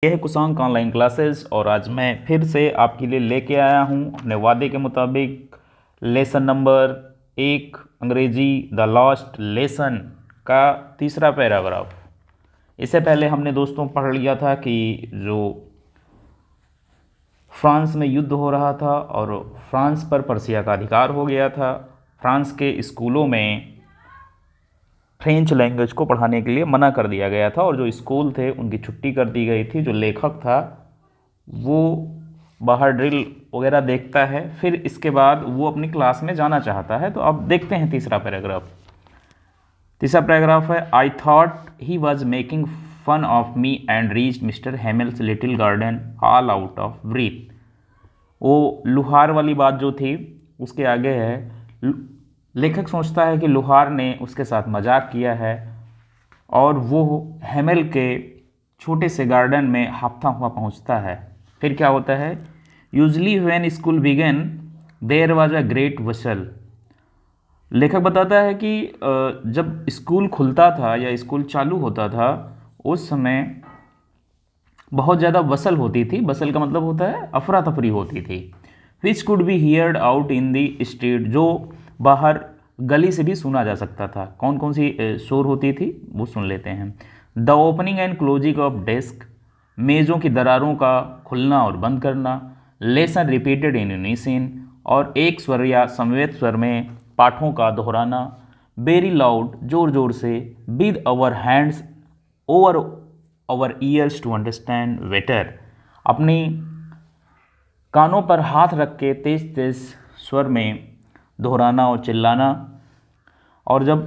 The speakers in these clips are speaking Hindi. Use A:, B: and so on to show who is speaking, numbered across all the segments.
A: यह है कुशांक ऑनलाइन क्लासेस और आज मैं फिर से आपके लिए लेके आया हूँ अपने वादे के मुताबिक लेसन नंबर 1 अंग्रेजी द लास्ट लेसन का तीसरा पैराग्राफ। इससे पहले हमने दोस्तों पढ़ लिया था कि जो फ्रांस में युद्ध हो रहा था और फ्रांस पर पर्शिया का अधिकार हो गया था। फ्रांस के स्कूलों में फ्रेंच लैंग्वेज को पढ़ाने के लिए मना कर दिया गया था और जो स्कूल थे उनकी छुट्टी कर दी गई थी। जो लेखक था वो बाहर ड्रिल वगैरह देखता है, फिर इसके बाद वो अपनी क्लास में जाना चाहता है। तो अब देखते हैं तीसरा पैराग्राफ। तीसरा पैराग्राफ है, I thought he was making fun of me and reached mister Hamel's little garden all out of breath. वो लुहार वाली बात जो थी उसके आगे है, लेखक सोचता है कि लुहार ने उसके साथ मजाक किया है और वो हेमेल के छोटे से गार्डन में हाफता हुआ पहुंचता है। फिर क्या होता है, usually when school began there was a great bustle. लेखक बताता है कि जब स्कूल खुलता था या स्कूल चालू होता था उस समय बहुत ज़्यादा वसल होती थी। वसल का मतलब होता है अफरा तफरी होती थी। Which could be heard out in the street, जो बाहर गली से भी सुना जा सकता था। कौन कौन सी शोर होती थी वो सुन लेते हैं। The opening and closing of desk, मेज़ों की दरारों का खुलना और बंद करना। लेसन रिपीटेड इन यूनिसन, और एक स्वर या समवेत स्वर में पाठों का दोहराना। वेरी लाउड, जोर जोर से। With our hands over our ears to understand better, अपनी कानों पर हाथ रख के तेज तेज स्वर में दोहराना और चिल्लाना। और जब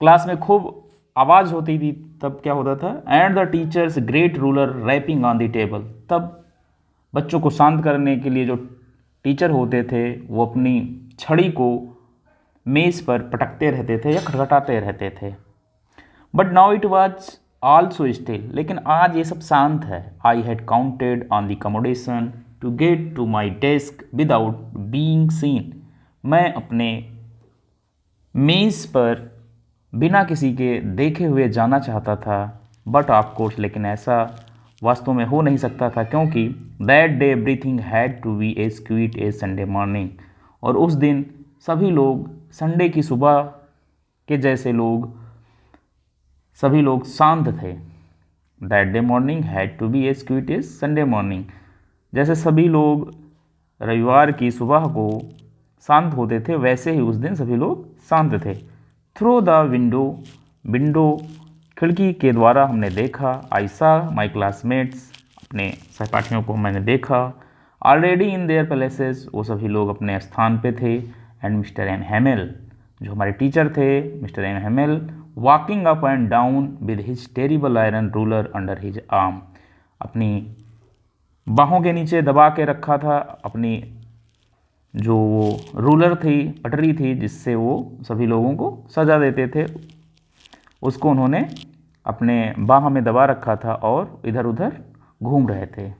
A: क्लास में खूब आवाज़ होती थी तब क्या होता था, and the teachers great ruler rapping on the table. तब बच्चों को शांत करने के लिए जो टीचर होते थे वो अपनी छड़ी को मेज़ पर पटकते रहते थे या खटखटाते रहते थे। But now it was all so still, लेकिन आज ये सब शांत है। I had counted on the commotion to get to my desk without being seen. मैं अपने मेज़ पर बिना किसी के देखे हुए जाना चाहता था, बट ऑफ कोर्स, लेकिन ऐसा वास्तव में हो नहीं सकता था क्योंकि that day everything had to be as quiet as Sunday morning. और उस दिन सभी लोग संडे की सुबह के जैसे सभी लोग शांत थे। That day morning had to be as quiet as Sunday morning, जैसे सभी लोग रविवार की सुबह को शांत होते थे वैसे ही उस दिन सभी लोग शांत थे। थ्रू द विंडो, खिड़की के द्वारा हमने देखा। आई सा माई क्लासमेट्स, अपने सहपाठियों को मैंने देखा। ऑलरेडी इन देयर प्लेसेस, वो सभी लोग अपने स्थान पे थे। एंड मिस्टर एम हेमेल, जो हमारे टीचर थे, mister M Hamel walking up and down with his terrible iron ruler under his arm, अपनी बाहों के नीचे दबा के रखा था अपनी जो वो रूलर थी, पटरी थी जिससे वो सभी लोगों को सजा देते थे, उसको उन्होंने अपने बाह में दबा रखा था और इधर उधर घूम रहे थे।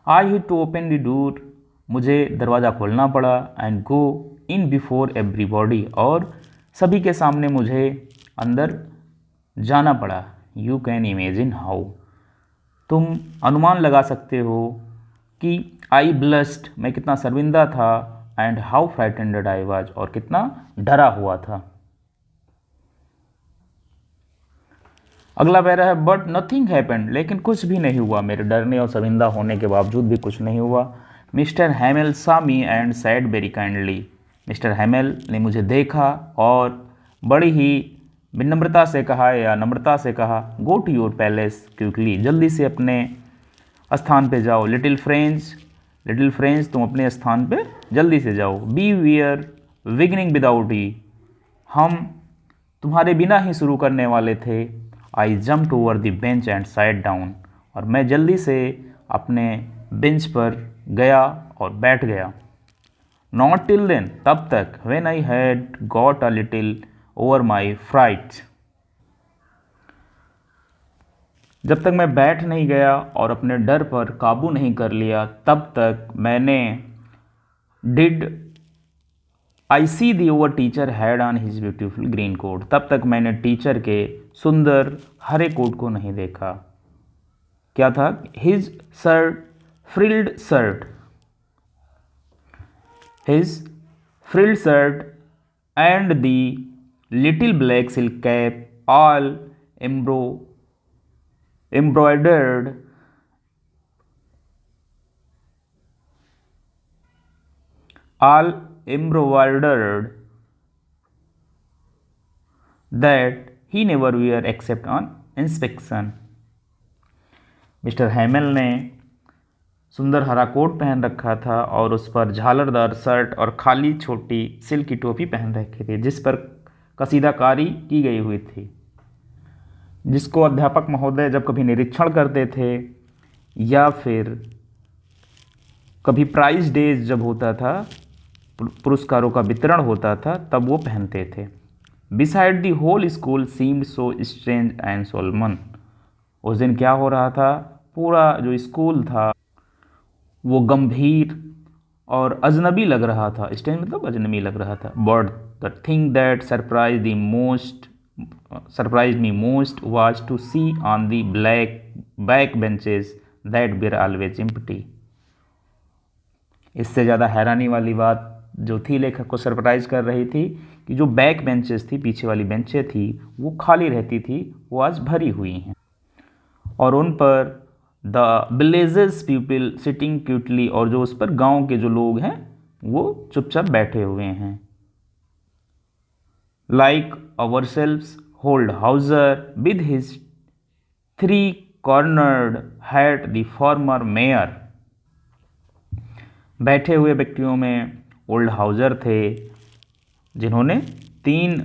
A: I had to open the door, मुझे दरवाज़ा खोलना पड़ा। And go in before everybody, और सभी के सामने मुझे अंदर जाना पड़ा। यू कैन इमेजिन हाउ, तुम अनुमान लगा सकते हो कि आई ब्लस्ट, मैं कितना शर्मिंदा था। And how frightened I was, और कितना डरा हुआ था। अगला पैरा है, बट नथिंग हैपेंड, लेकिन कुछ भी नहीं हुआ। मेरे डरने और शर्मिंदा होने के बावजूद भी कुछ नहीं हुआ। मिस्टर हैमेल सा me and sad very kindly, mister Hamel ने मुझे देखा और बड़ी ही विनम्रता से कहा या नम्रता से कहा, go to your place quickly, जल्दी से अपने स्थान पे जाओ। लिटिल फ्रेंच, तुम अपने स्थान पे जल्दी से जाओ। बी वियर बिगिनिंग विदाउट ई, हम तुम्हारे बिना ही शुरू करने वाले थे। आई jumped over the bench and sat down, और मैं जल्दी से अपने बेंच पर गया और बैठ गया। नॉट टिल देन, तब तक, when I had got a little over my fright, जब तक मैं बैठ नहीं गया और अपने डर पर काबू नहीं कर लिया, तब तक मैंने did I see the our teacher had on his beautiful green coat, तब तक मैंने टीचर के सुंदर हरे कोट को नहीं देखा। क्या था, his shirt frilled shirt, his frilled shirt and the little black silk cap all embroidered all embroidered that he never wear except on inspection। Mister Hamel ने सुंदर हरा कोट पहन रखा था और उस पर झालरदार शर्ट और खाली छोटी सिल्क की टोपी पहन रखी थी जिस पर कसीदाकारी की गई हुई थी, जिसको अध्यापक महोदय जब कभी निरीक्षण करते थे या फिर कभी प्राइज डेज जब होता था, पुरस्कारों का वितरण होता था, तब वो पहनते थे। Beside the whole school seemed so strange and solemn. उस दिन क्या हो रहा था, पूरा जो स्कूल था वो गंभीर और अजनबी लग रहा था। स्ट्रेंज मतलब अजनबी लग रहा था। But the thing that surprise me most was to see on the back benches that were always empty. इससे ज़्यादा हैरानी वाली बात जो थी, लेखक को सरप्राइज कर रही थी कि जो बैक बेंचेस थी, पीछे वाली बेंचें थी, वो खाली रहती थी, वो आज भरी हुई हैं और उन पर the villages people sitting cutely, और जो उस पर गांव के जो लोग हैं वो चुपचाप बैठे हुए हैं। Like our selves hold Houser with his 3 cornered hat the former mayor. बैठे हुए व्यक्तियों में ओल्ड हाउजर थे जिन्होंने 3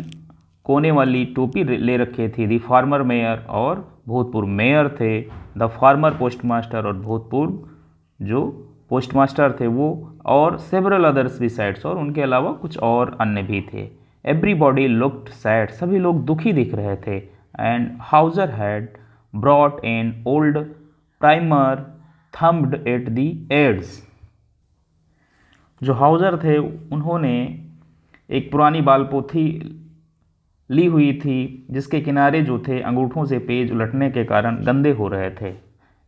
A: कोने वाली टोपी ले रखी थी, द फॉर्मर मेयर, और भूतपूर्व मेयर थे, द फॉर्मर पोस्टमास्टर, और भूतपूर्व जो पोस्टमास्टर थे वो, और सेवरल अदर्स बिसाइड्स, और उनके अलावा कुछ और अन्य भी थे। एवरीबॉडी लुक्ड सैड, सभी लोग दुखी दिख रहे थे। And Hauser had brought an old primer thumbed at the edges. जो हाउजर थे उन्होंने एक पुरानी बालपोथी ली हुई थी जिसके किनारे जो थे अंगूठों से पेज उलटने के कारण गंदे हो रहे थे।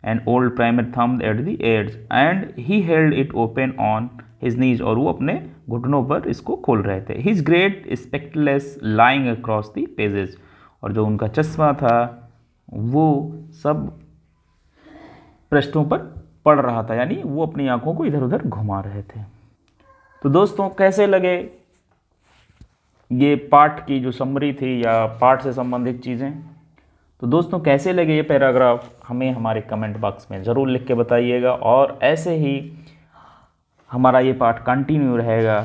A: An old primer thumbed at the edges and he held it open on his knees, और वो अपने घुटनों पर इसको खोल रहे थे। His great spectacles lying across the pages, और जो उनका चश्मा था वो सब पृष्ठों पर पड़ रहा था, यानी वो अपनी आंखों को इधर उधर घुमा रहे थे। तो दोस्तों कैसे लगे ये पाठ की जो समरी थी या पाठ से संबंधित चीज़ें? तो दोस्तों कैसे लगे ये पैराग्राफ, हमें हमारे कमेंट बॉक्स में ज़रूर लिख के बताइएगा। और ऐसे ही हमारा ये पाठ कंटिन्यू रहेगा